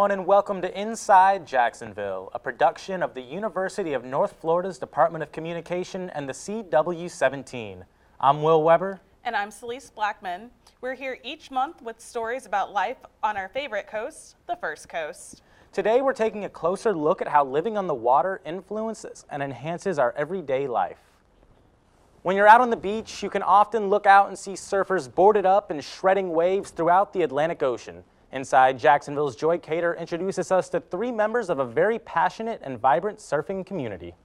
everyone, and welcome to Inside Jacksonville, a production of the University of North Florida's Department of Communication and the CW17. I'm Will Weber. And I'm Celeste Blackman. We're here each month with stories about life on our favorite coast, the First Coast. Today we're taking a closer look at how living on the water influences and enhances our everyday life. When you're out on the beach, you can often look out and see surfers boarded up and shredding waves throughout the Atlantic Ocean. Inside Jacksonville's Joy Kader introduces us to three members of a very passionate and vibrant surfing community.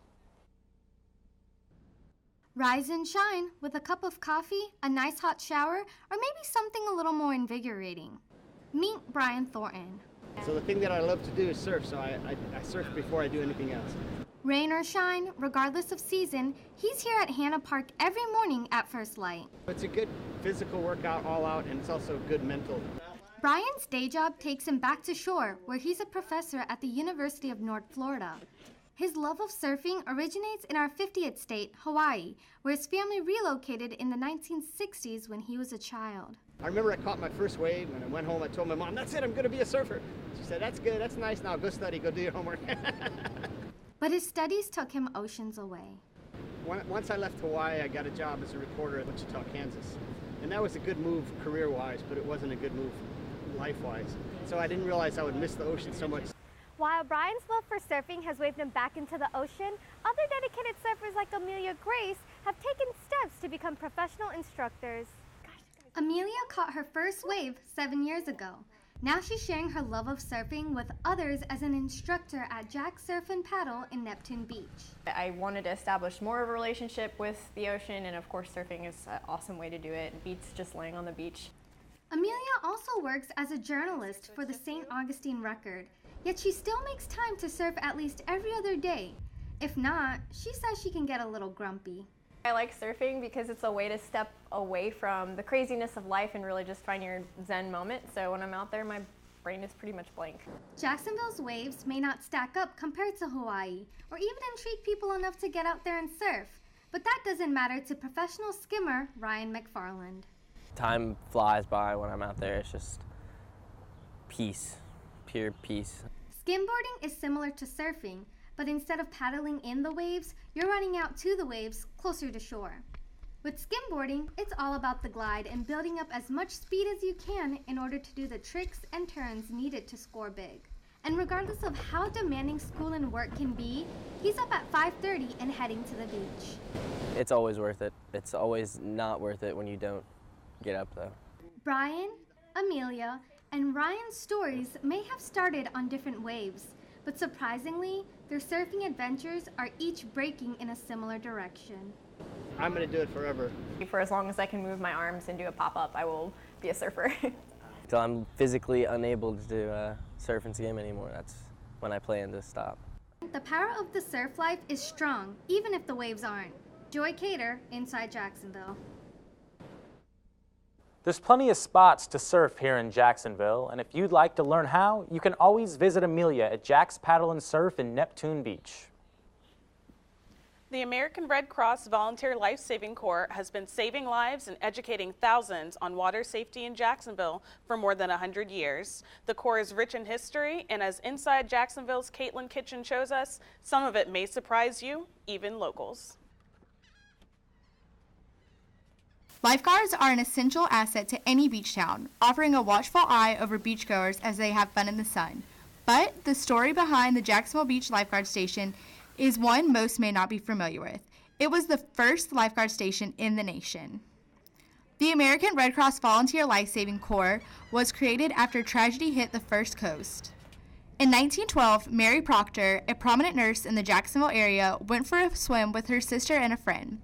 Rise and shine with a cup of coffee, a nice hot shower, or maybe something a little more invigorating. Meet Brian Thornton. So the thing that I love to do is surf, so I surf before I do anything else. Rain or shine, regardless of season, he's here at Hannah Park every morning at first light. It's a good physical workout all out, and it's also good mental. Brian's day job takes him back to shore, where he's a professor at the University of North Florida. His love of surfing originates in our 50th state, Hawaii, where his family relocated in the 1960s when he was a child. I remember I caught my first wave. When I went home, I told my mom, "That's it, I'm going to be a surfer." She said, "That's good, that's nice, now go study, go do your homework." But his studies took him oceans away. Once I left Hawaii, I got a job as a reporter at Wichita, Kansas. And that was a good move career-wise, but it wasn't a good move life-wise. So I didn't realize I would miss the ocean so much. While Brian's love for surfing has waved him back into the ocean, other dedicated surfers like Emilia have taken steps to become professional instructors. Emilia caught her first wave 7 years ago. Now she's sharing her love of surfing with others as an instructor at Jack Surf and Paddle in Neptune Beach. I wanted to establish more of a relationship with the ocean, and of course surfing is an awesome way to do it. It beats just laying on the beach. Emilia also works as a journalist for the St. Augustine Record, yet she still makes time to surf at least every other day. If not, she says she can get a little grumpy. I like surfing because it's a way to step away from the craziness of life and really just find your zen moment. So when I'm out there, my brain is pretty much blank. Jacksonville's waves may not stack up compared to Hawaii, or even intrigue people enough to get out there and surf. But that doesn't matter to professional skimmer Ryan McFarland. Time flies by when I'm out there. It's just peace, pure peace. Skimboarding is similar to surfing, but instead of paddling in the waves, you're running out to the waves closer to shore. With skimboarding, it's all about the glide and building up as much speed as you can in order to do the tricks and turns needed to score big. And regardless of how demanding school and work can be, he's up at 5:30 and heading to the beach. It's always worth it. It's always not worth it when you don't get up though. Brian, Emilia, and Ryan's stories may have started on different waves, but surprisingly, their surfing adventures are each breaking in a similar direction. I'm going to do it forever. For as long as I can move my arms and do a pop-up, I will be a surfer. Until I'm physically unable to surf and skim anymore, that's when I plan to stop. The power of the surf life is strong, even if the waves aren't. Joy Kader, Inside Jacksonville. There's plenty of spots to surf here in Jacksonville, and if you'd like to learn how, you can always visit Emilia at Jack's Paddle and Surf in Neptune Beach. The American Red Cross Volunteer Life-Saving Corps has been saving lives and educating thousands on water safety in Jacksonville for more than 100 years. The Corps is rich in history, and as Inside Jacksonville's Caitlin Kitchen shows us, some of it may surprise you, even locals. Lifeguards are an essential asset to any beach town, offering a watchful eye over beachgoers as they have fun in the sun. But the story behind the Jacksonville Beach Lifeguard Station is one most may not be familiar with. It was the first lifeguard station in the nation. The American Red Cross Volunteer Life-Saving Corps was created after tragedy hit the First Coast. In 1912, Mary Proctor, a prominent nurse in the Jacksonville area, went for a swim with her sister and a friend.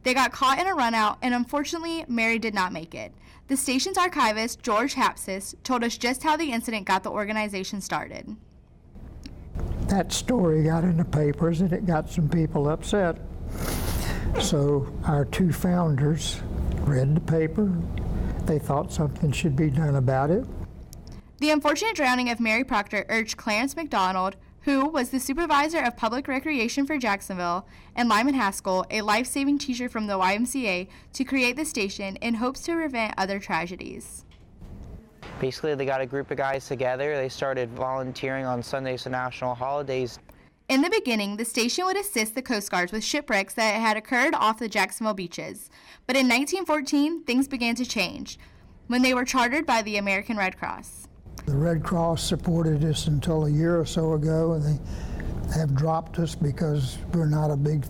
They got caught in a runout, and unfortunately, Mary did not make it. The station's archivist, George Hapsis, told us just how the incident got the organization started. That story got in the papers, and it got some people upset. So our two founders read the paper. They thought something should be done about it. The unfortunate drowning of Mary Proctor urged Clarence McDonald, who was the supervisor of public recreation for Jacksonville, and Lyman Haskell, a life-saving teacher from the YMCA, to create the station in hopes to prevent other tragedies. Basically, they got a group of guys together. They started volunteering on Sundays and national holidays. In the beginning, the station would assist the Coast Guards with shipwrecks that had occurred off the Jacksonville beaches. But in 1914, things began to change when they were chartered by the American Red Cross. The Red Cross supported us until a year or so ago, and they have dropped us because we're not a big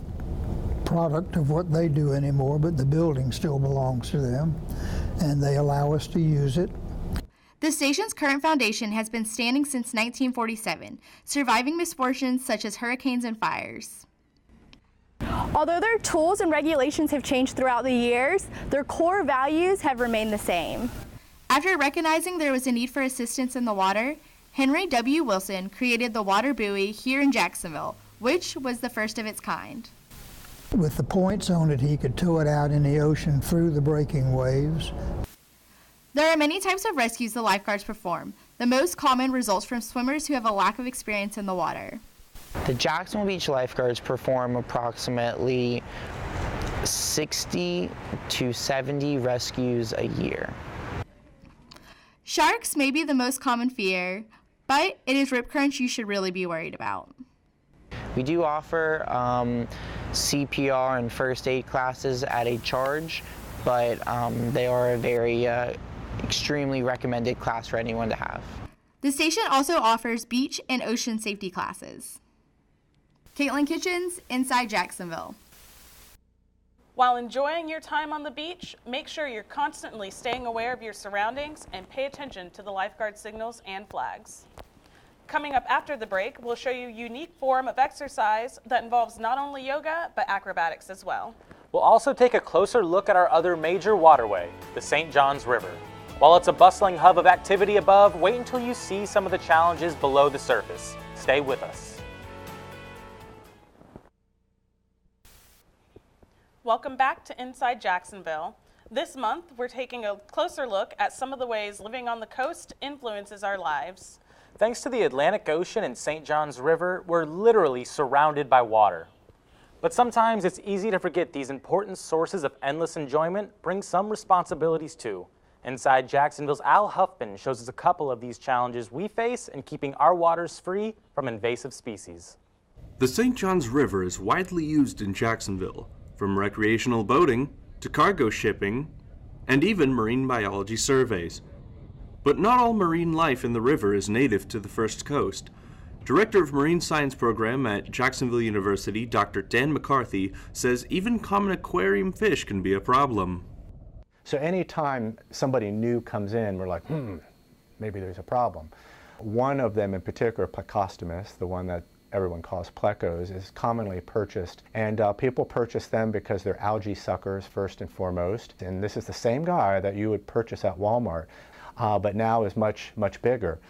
product of what they do anymore, but the building still belongs to them, and they allow us to use it. The station's current foundation has been standing since 1947, surviving misfortunes such as hurricanes and fires. Although their tools and regulations have changed throughout the years, their core values have remained the same. After recognizing there was a need for assistance in the water, Henry W. Wilson created the water buoy here in Jacksonville, which was the first of its kind. With the points on it, he could tow it out in the ocean through the breaking waves. There are many types of rescues the lifeguards perform. The most common results from swimmers who have a lack of experience in the water. The Jacksonville Beach lifeguards perform approximately 60 to 70 rescues a year. Sharks may be the most common fear, but it is rip currents you should really be worried about. We do offer CPR and first aid classes at a charge, but they are a very extremely recommended class for anyone to have. The station also offers beach and ocean safety classes. Caitlin Kitchens, Inside Jacksonville. While enjoying your time on the beach, make sure you're constantly staying aware of your surroundings and pay attention to the lifeguard signals and flags. Coming up after the break, we'll show you a unique form of exercise that involves not only yoga, but acrobatics as well. We'll also take a closer look at our other major waterway, the St. Johns River. While it's a bustling hub of activity above, wait until you see some of the challenges below the surface. Stay with us. Welcome back to Inside Jacksonville. This month, we're taking a closer look at some of the ways living on the coast influences our lives. Thanks to the Atlantic Ocean and St. Johns River, we're literally surrounded by water. But sometimes it's easy to forget these important sources of endless enjoyment bring some responsibilities too. Inside Jacksonville's Al Huffman shows us a couple of these challenges we face in keeping our waters free from invasive species. The St. Johns River is widely used in Jacksonville, from recreational boating to cargo shipping and even marine biology surveys. But not all marine life in the river is native to the First Coast. Director of Marine Science Program at Jacksonville University, Dr. Dan McCarthy, says even common aquarium fish can be a problem. So anytime somebody new comes in, we're like, maybe there's a problem. One of them in particular, Plecostomus, the one that everyone calls plecos, is commonly purchased. And people purchase them because they're algae suckers first and foremost. And this is the same guy that you would purchase at Walmart, but now is much, much bigger.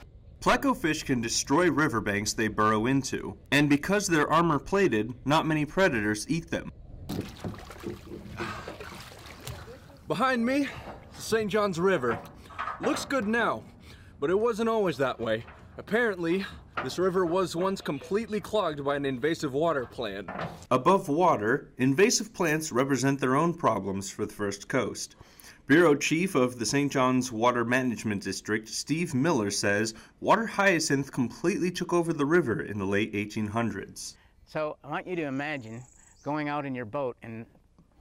Pleco fish can destroy riverbanks they burrow into, and because they're armor-plated, not many predators eat them. Behind me, the St. Johns River. Looks good now, but it wasn't always that way. Apparently, this river was once completely clogged by an invasive water plant. Above water, invasive plants represent their own problems for the First Coast. Bureau Chief of the St. John's Water Management District, Steve Miller, says water hyacinth completely took over the river in the late 1800s. So I want you to imagine going out in your boat and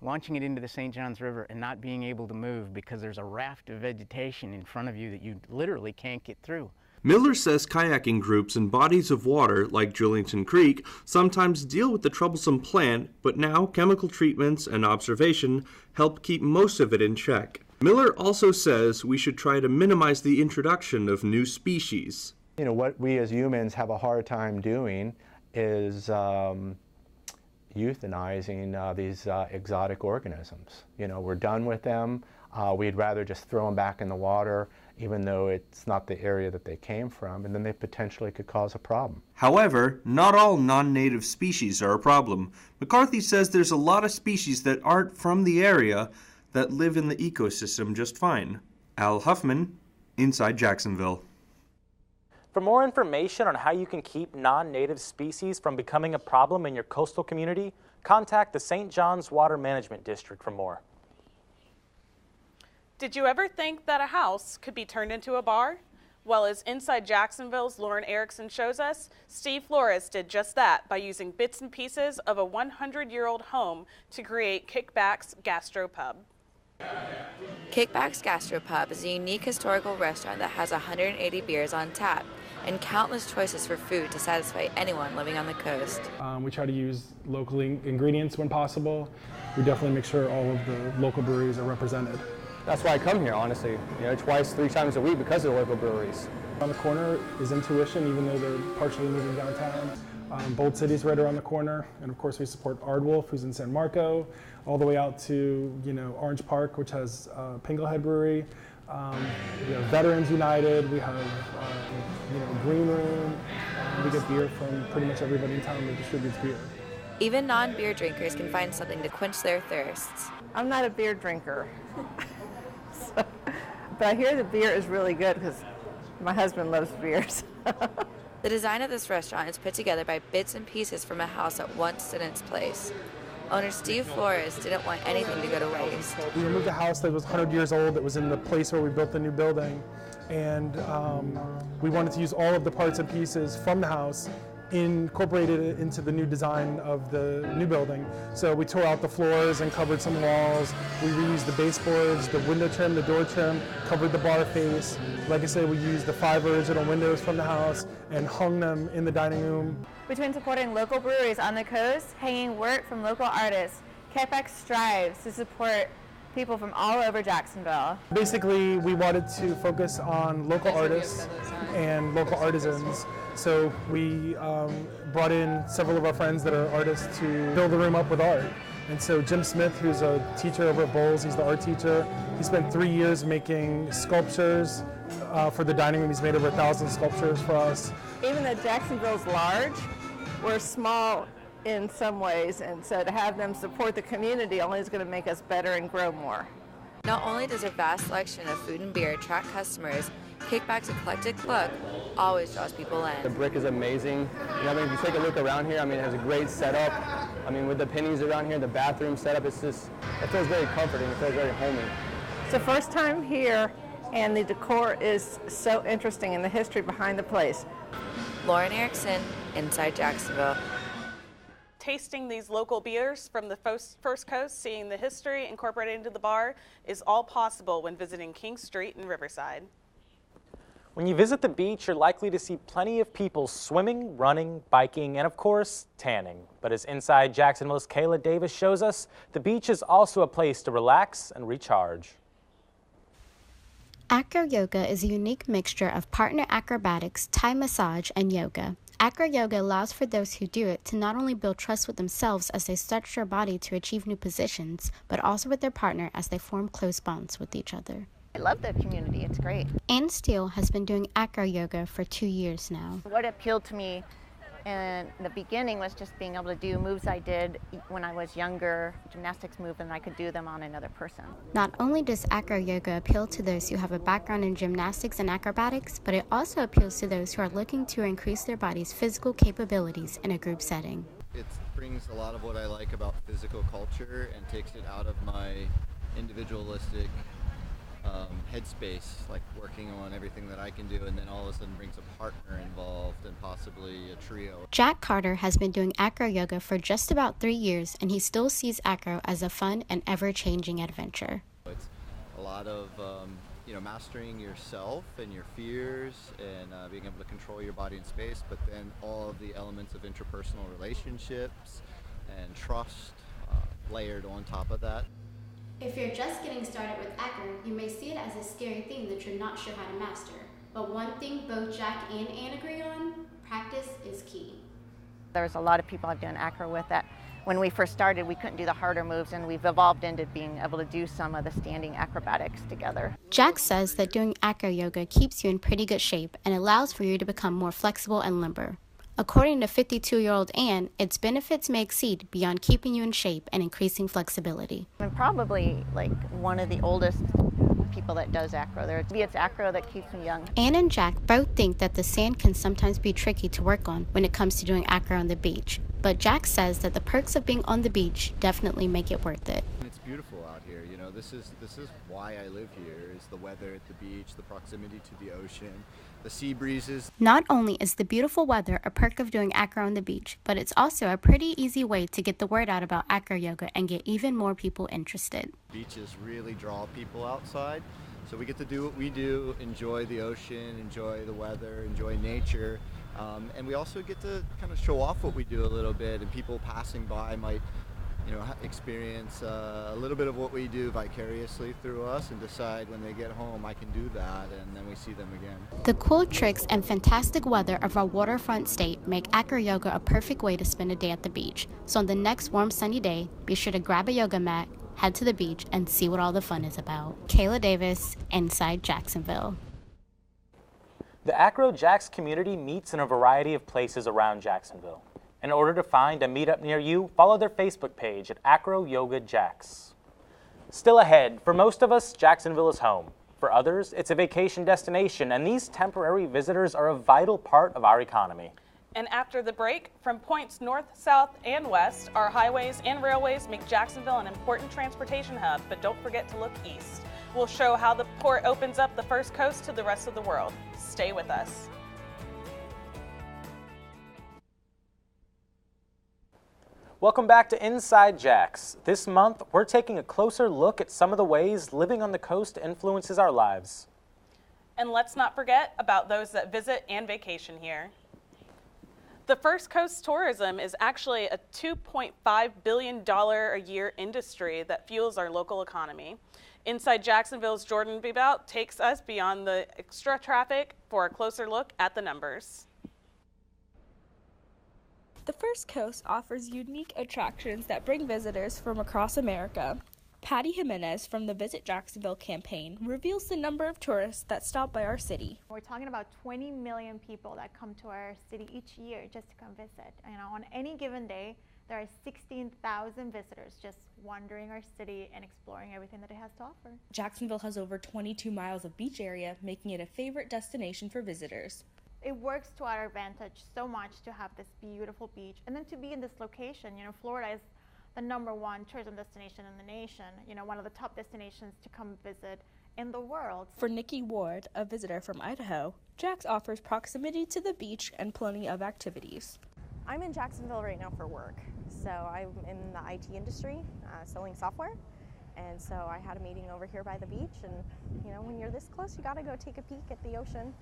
launching it into the St. Johns River and not being able to move because there's a raft of vegetation in front of you that you literally can't get through. Miller says kayaking groups in bodies of water, like Drillington Creek, sometimes deal with the troublesome plant, but now chemical treatments and observation help keep most of it in check. Miller also says we should try to minimize the introduction of new species. You know, what we as humans have a hard time doing is euthanizing these exotic organisms. You know, we're done with them. We'd rather just throw them back in the water, even though it's not the area that they came from, and then they potentially could cause a problem. However, not all non-native species are a problem. McCarthy says there's a lot of species that aren't from the area that live in the ecosystem just fine. Al Huffman, Inside Jacksonville. For more information on how you can keep non-native species from becoming a problem in your coastal community, contact the St. John's Water Management District for more. Did you ever think that a house could be turned into a bar? Well, as Inside Jacksonville's Lauren Ericksen shows us, Steve Flores did just that by using bits and pieces of a 100-year-old home to create Kickbacks Gastropub. Kickbacks Gastropub is a unique historical restaurant that has 180 beers on tap and countless choices for food to satisfy anyone living on the coast. We try to use local ingredients when possible. We definitely make sure all of the local breweries are represented. That's why I come here, honestly. Twice, 3 times a week because of the local breweries. On the corner is Intuition, even though they're partially moving downtown. Bold City's right around the corner, and of course we support Ardwolf, who's in San Marco, all the way out to Orange Park, which has Pinglehead Brewery. We have Veterans United. We have Green Room. We get beer from pretty much everybody in town that distributes beer. Even non-beer drinkers can find something to quench their thirsts. I'm not a beer drinker, but I hear the beer is really good because my husband loves beers. The design of this restaurant is put together by bits and pieces from a house that once stood in its place. Owner Steve Flores didn't want anything to go to waste. We removed a house that was 100 years old that was in the place where we built the new building, and we wanted to use all of the parts and pieces from the house, incorporated it into the new design of the new building. So we tore out the floors and covered some walls. We reused the baseboards, the window trim, the door trim, covered the bar face. Like I said, we used the 5 original windows from the house and hung them in the dining room. Between supporting local breweries on the coast, hanging work from local artists, Kickbacks strives to support people from all over Jacksonville. Basically, we wanted to focus on local artists and local artisans. So we brought in several of our friends that are artists to fill the room up with art. And so Jim Smith, who's a teacher over at Bowles, he's the art teacher. He spent 3 years making sculptures for the dining room. He's made over 1,000 sculptures for us. Even though Jacksonville's large, we're small in some ways, and so to have them support the community only is going to make us better and grow more. Not only does a vast selection of food and beer attract customers, Kickback's eclectic look always draws people in. The brick is amazing. If you take a look around here, it has a great setup. With the pennies around here, the bathroom setup, it feels very comforting. It feels very homey. It's the first time here, and the decor is so interesting and the history behind the place. Lauren Ericksen, Inside Jacksonville. Tasting these local beers from the First Coast, seeing the history incorporated into the bar is all possible when visiting King Street in Riverside. When you visit the beach, you're likely to see plenty of people swimming, running, biking, and of course, tanning. But as Inside Jacksonville's Kayla Davis shows us, the beach is also a place to relax and recharge. Acro Yoga is a unique mixture of partner acrobatics, Thai massage, and yoga. Acro Yoga allows for those who do it to not only build trust with themselves as they stretch their body to achieve new positions, but also with their partner as they form close bonds with each other. I love the community, it's great. Ann Steele has been doing Acro Yoga for 2 years now. What appealed to me in the beginning was just being able to do moves I did when I was younger, gymnastics moves, and I could do them on another person. Not only does Acro Yoga appeal to those who have a background in gymnastics and acrobatics, but it also appeals to those who are looking to increase their body's physical capabilities in a group setting. It brings a lot of what I like about physical culture and takes it out of my individualistic headspace, like working on everything that I can do, and then all of a sudden brings a partner involved and possibly a trio. Jack Carter has been doing Acro Yoga for just about 3 years, and he still sees Acro as a fun and ever-changing adventure. It's a lot of mastering yourself and your fears and being able to control your body and space, but then all of the elements of interpersonal relationships and trust layered on top of that. If you're just getting started with Acro, you may see it as a scary thing that you're not sure how to master. But one thing both Jack and Ann agree on, practice is key. There's a lot of people I've done acro with that when we first started, we couldn't do the harder moves, and we've evolved into being able to do some of the standing acrobatics together. Jack says that doing Acro Yoga keeps you in pretty good shape and allows for you to become more flexible and limber. According to 52-year-old Ann, its benefits may exceed beyond keeping you in shape and increasing flexibility. I'm probably like one of the oldest people that does acro. Maybe it's acro that keeps me young. Ann and Jack both think that the sand can sometimes be tricky to work on when it comes to doing acro on the beach. But Jack says that the perks of being on the beach definitely make it worth it. It's beautiful out here. You know, this is why I live here, is the weather at the beach, the proximity to the ocean, the sea breezes. Not only is the beautiful weather a perk of doing acro on the beach, but it's also a pretty easy way to get the word out about acro yoga and get even more people interested. Beaches really draw people outside, so we get to do what we do, enjoy the ocean, enjoy the weather, enjoy nature. And we also get to kind of show off what we do a little bit, and people passing by might, you know, experience a little bit of what we do vicariously through us and decide when they get home, I can do that, and then we see them again. The cool tricks and fantastic weather of our waterfront state make acro yoga a perfect way to spend a day at the beach. So on the next warm sunny day, be sure to grab a yoga mat, head to the beach, and see what all the fun is about. Kayla Davis, Inside Jacksonville. The Acro Jacks community meets in a variety of places around Jacksonville. In order to find a meetup near you, follow their Facebook page at Acro Yoga Jacks. Still ahead, for most of us, Jacksonville is home. For others, it's a vacation destination, and these temporary visitors are a vital part of our economy. And after the break, from points north, south, and west, our highways and railways make Jacksonville an important transportation hub, but don't forget to look east. We'll show how the port opens up the first coast to the rest of the world. Stay with us. Welcome back to Inside Jacks. This month, we're taking a closer look at some of the ways living on the coast influences our lives. And let's not forget about those that visit and vacation here. The First Coast tourism is actually a $2.5 billion a year industry that fuels our local economy. Inside Jacksonville's Jordan Bebout takes us beyond the extra traffic for a closer look at the numbers. The First Coast offers unique attractions that bring visitors from across America. Patty Jimenez from the Visit Jacksonville campaign reveals the number of tourists that stop by our city. We're talking about 20 million people that come to our city each year just to come visit. You know, on any given day, there are 16,000 visitors just wandering our city and exploring everything that it has to offer. Jacksonville has over 22 miles of beach area, making it a favorite destination for visitors. It works to our advantage so much to have this beautiful beach and then to be in this location. You know, Florida is the #1 tourism destination in the nation, you know, one of the top destinations to come visit in the world. For Nikki Ward, a visitor from Idaho, Jax offers proximity to the beach and plenty of activities. I'm in Jacksonville right now for work. So I'm in the IT industry, selling software. And so I had a meeting over here by the beach, and you know, when you're this close, you gotta go take a peek at the ocean.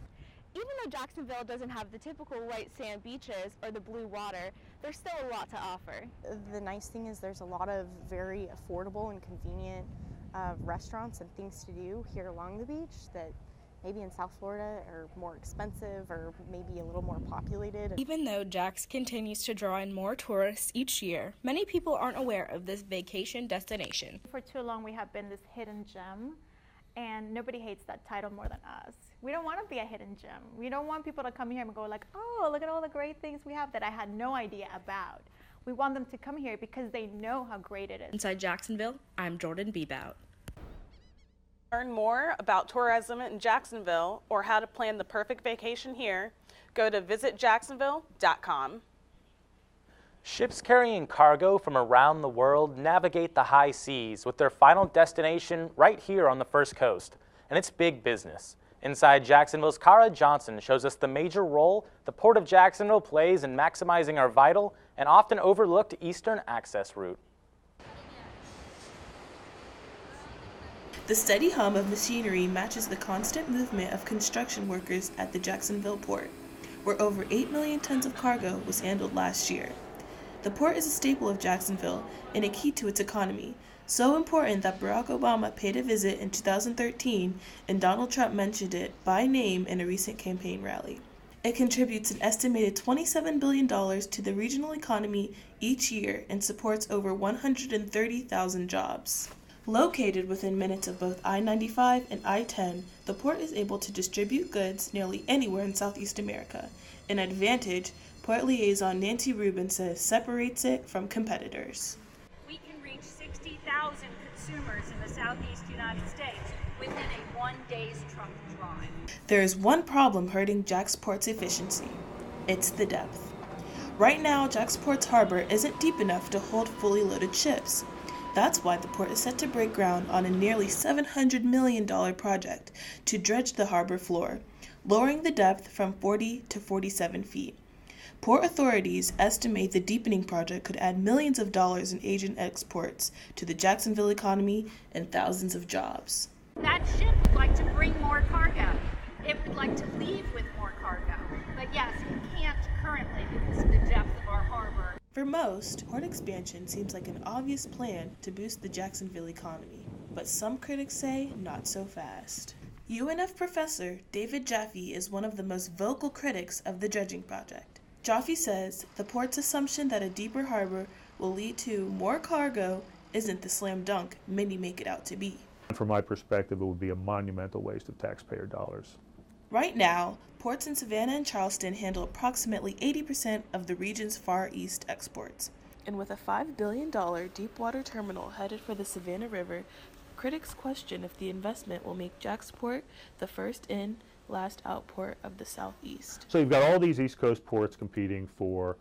Even though Jacksonville doesn't have the typical white sand beaches or the blue water, there's still a lot to offer. The nice thing is there's a lot of very affordable and convenient restaurants and things to do here along the beach that maybe in South Florida are more expensive or maybe a little more populated. Even though Jax continues to draw in more tourists each year, many people aren't aware of this vacation destination. For too long we have been this hidden gem, and nobody hates that title more than us. We don't want to be a hidden gem. We don't want people to come here and go like, oh, look at all the great things we have that I had no idea about. We want them to come here because they know how great it is. Inside Jacksonville, I'm Jordan Bebout. Learn more about tourism in Jacksonville or how to plan the perfect vacation here, go to visitjacksonville.com. Ships carrying cargo from around the world navigate the high seas with their final destination right here on the First Coast, and it's big business. Inside Jacksonville's Karrah Johnson shows us the major role the Port of Jacksonville plays in maximizing our vital and often overlooked eastern access route. The steady hum of machinery matches the constant movement of construction workers at the Jacksonville port, where over 8 million tons of cargo was handled last year. The port is a staple of Jacksonville and a key to its economy, so important that Barack Obama paid a visit in 2013 and Donald Trump mentioned it by name in a recent campaign rally. It contributes an estimated $27 billion to the regional economy each year and supports over 130,000 jobs. Located within minutes of both I-95 and I-10, the port is able to distribute goods nearly anywhere in Southeast America, an advantage Port Liaison Nancy Rubin says separates it from competitors. We can reach 60,000 consumers in the Southeast United States within a 1 day's truck drive. There is one problem hurting Jacksport's efficiency. It's the depth. Right now, Jacksport's harbor isn't deep enough to hold fully loaded ships. That's why the port is set to break ground on a nearly $700 million project to dredge the harbor floor, lowering the depth from 40 to 47 feet. Port authorities estimate the deepening project could add millions of dollars in Asian exports to the Jacksonville economy and thousands of jobs. That ship would like to bring more cargo. It would like to leave with more cargo. But yes, it can't currently because of the depth of our harbor. For most, port expansion seems like an obvious plan to boost the Jacksonville economy, but some critics say not so fast. UNF professor David Jaffe is one of the most vocal critics of the dredging project. Jaffe says the port's assumption that a deeper harbor will lead to more cargo isn't the slam dunk many make it out to be. From my perspective, it would be a monumental waste of taxpayer dollars. Right now, ports in Savannah and Charleston handle approximately 80% of the region's Far East exports. And with a $5 billion deepwater terminal headed for the Savannah River, critics question if the investment will make Jacksport the first in, last out port of the Southeast. So you've got all these East Coast ports competing for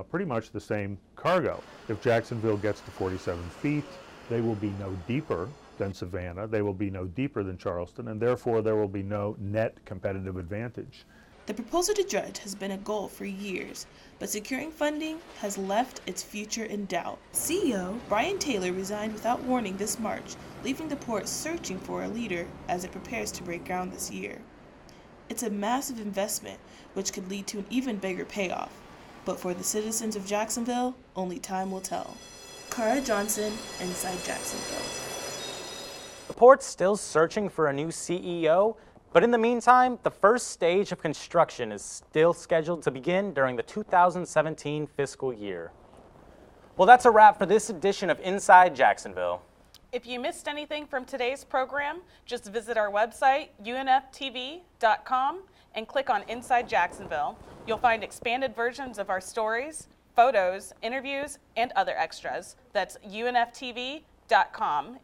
pretty much the same cargo. If Jacksonville gets to 47 feet, they will be no deeper than Savannah, they will be no deeper than Charleston, and therefore there will be no net competitive advantage. The proposal to dredge has been a goal for years, but securing funding has left its future in doubt. CEO Brian Taylor resigned without warning this March, leaving the port searching for a leader as it prepares to break ground this year. It's a massive investment, which could lead to an even bigger payoff, but for the citizens of Jacksonville, only time will tell. Karrah Johnson, Inside Jacksonville. The port's still searching for a new CEO, but in the meantime, the first stage of construction is still scheduled to begin during the 2017 fiscal year. Well, that's a wrap for this edition of Inside Jacksonville. If you missed anything from today's program, just visit our website, unftv.com, and click on Inside Jacksonville. You'll find expanded versions of our stories, photos, interviews, and other extras. That's unftv.com,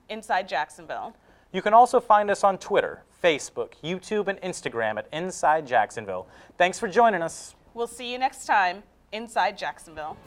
Inside Jacksonville. You can also find us on Twitter, Facebook, YouTube, and Instagram at Inside Jacksonville. Thanks for joining us. We'll see you next time, Inside Jacksonville.